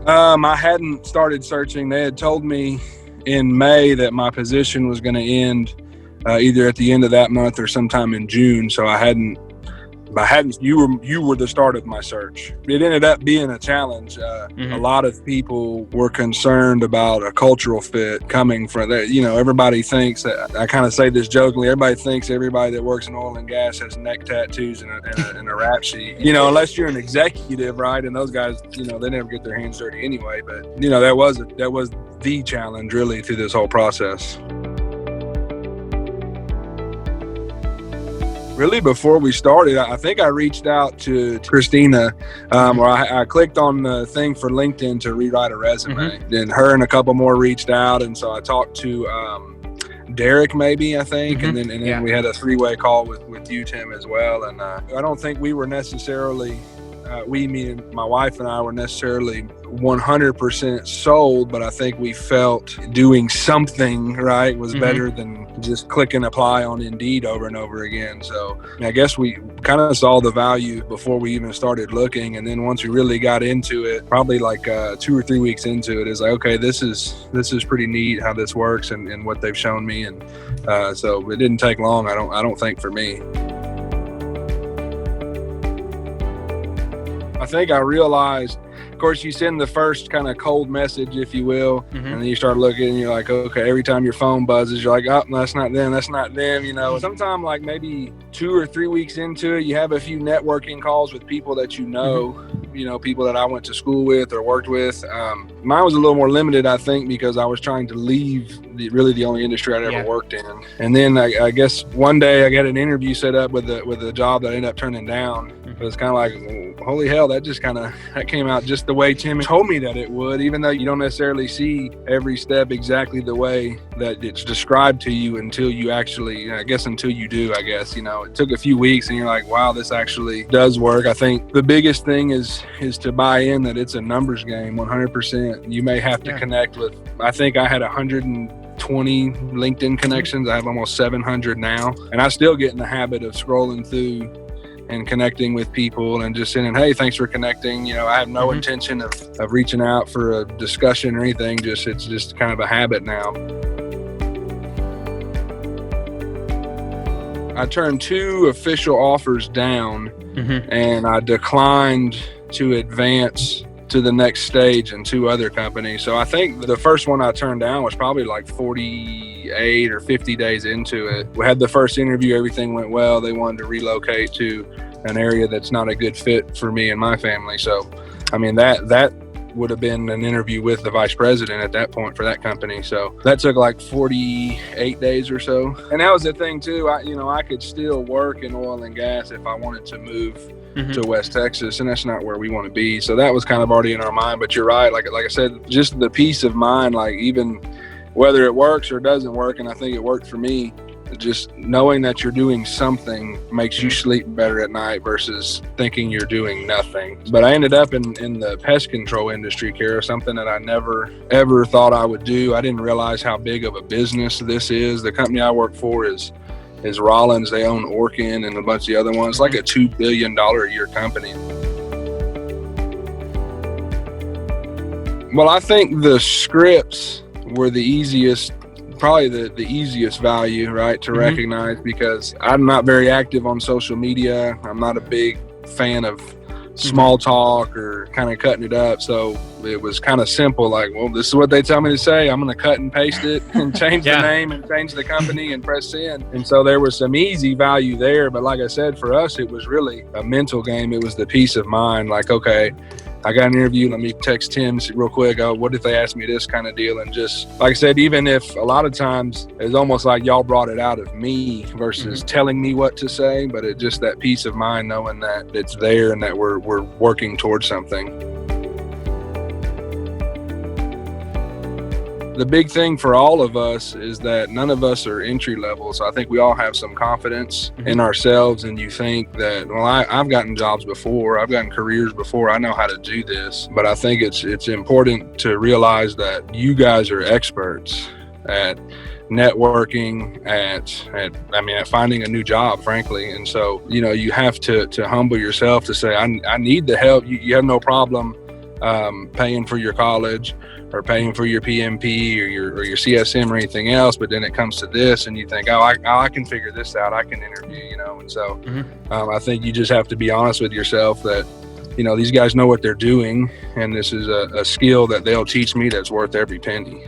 I hadn't started searching. They had told me in May that my position was going to end either at the end of that month or sometime in June. So I hadn't. You were the start of my search. It ended up being a challenge. A lot of people were concerned about a cultural fit coming from that. Everybody thinks that, I kind of say this jokingly, everybody thinks everybody that works in oil and gas has neck tattoos and a rap sheet. Unless you're an executive, right? And those guys, they never get their hands dirty anyway. But that was the challenge really through this whole process. Really, before we started, I think I reached out to Kristina, or I clicked on the thing for LinkedIn to rewrite a resume. Then her and a couple more reached out, and so I talked to Derek, maybe, I think, and then we had a 3-way call with you, Tim, as well. And I don't think we were necessarily, me and my wife and I were necessarily 100% sold, but I think we felt doing something right was better than just click and apply on Indeed over and over again. So I guess we kind of saw the value before we even started looking, and then once we really got into it, probably like 2 or 3 weeks into it, is like, okay, this is pretty neat how this works and what they've shown me, and so it didn't take long. I don't think, for me. I think I realized, of course, you send the first kind of cold message, if you will, and then you start looking and you're like, okay, every time your phone buzzes, you're like, oh, that's not them. Sometime like maybe 2 or 3 weeks into it, you have a few networking calls with people that people that I went to school with or worked with. Mine was a little more limited, I think, because I was trying to leave the only industry I'd ever worked in. And then I guess one day I got an interview set up with a job that I ended up turning down. But it's kind of like, well, holy hell, that came out just the way Tim told me that it would, even though you don't necessarily see every step exactly the way that it's described to you until you actually, until you do, it took a few weeks and you're like, wow, this actually does work. I think the biggest thing is to buy in that it's a numbers game, 100%. You may have to connect with, I think I had 120 LinkedIn connections. I have almost 700 now, and I still get in the habit of scrolling through and connecting with people and just saying, hey, thanks for connecting. I have no intention of reaching out for a discussion or anything. It's just kind of a habit now. I turned 2 official offers down, and I declined to advance to the next stage in 2 other companies. So I think the first one I turned down was probably like 48 or 50 days into it. We had the first interview, everything went well. They wanted to relocate to an area that's not a good fit for me and my family. So, I mean, that would have been an interview with the vice president at that point for that company. So that took like 48 days or so. And that was the thing too. I could still work in oil and gas if I wanted to move to West Texas, and that's not where we want to be. So that was kind of already in our mind. But you're right. Like I said, just the peace of mind, like even whether it works or doesn't work, and I think it worked for me, just knowing that you're doing something makes you sleep better at night versus thinking you're doing nothing. But I ended up in the pest control industry, Kara, something that I never, ever thought I would do. I didn't realize how big of a business this is. The company I work for is Rollins. They own Orkin and a bunch of the other ones. It's like a $2 billion a year company. Well, I think the scripts were the easiest, probably the easiest value, right, to recognize, because I'm not very active on social media. I'm not a big fan of small talk or kind of cutting it up. So it was kind of simple, like, well, this is what they tell me to say. I'm going to cut and paste it and change the name and change the company and press send. And so there was some easy value there. But like I said, for us, it was really a mental game. It was the peace of mind. Like, okay, I got an interview. Let me text Tim real quick. Oh, what if they ask me this kind of deal? And just, like I said, even if a lot of times it's almost like y'all brought it out of me versus telling me what to say, but it just that peace of mind knowing that it's there and that we're working towards something. The big thing for all of us is that none of us are entry level. So I think we all have some confidence in ourselves. And you think that, well, I've gotten jobs before, I've gotten careers before, I know how to do this. But I think it's important to realize that you guys are experts at networking, at finding a new job, frankly. And so, you have to humble yourself to say, I need the help. You have no problem paying for your college or paying for your PMP or your CSM or anything else, but then it comes to this and you think, I can figure this out, I can interview, you know. And so I think you just have to be honest with yourself that, you know, these guys know what they're doing, and this is a skill that they'll teach me that's worth every penny.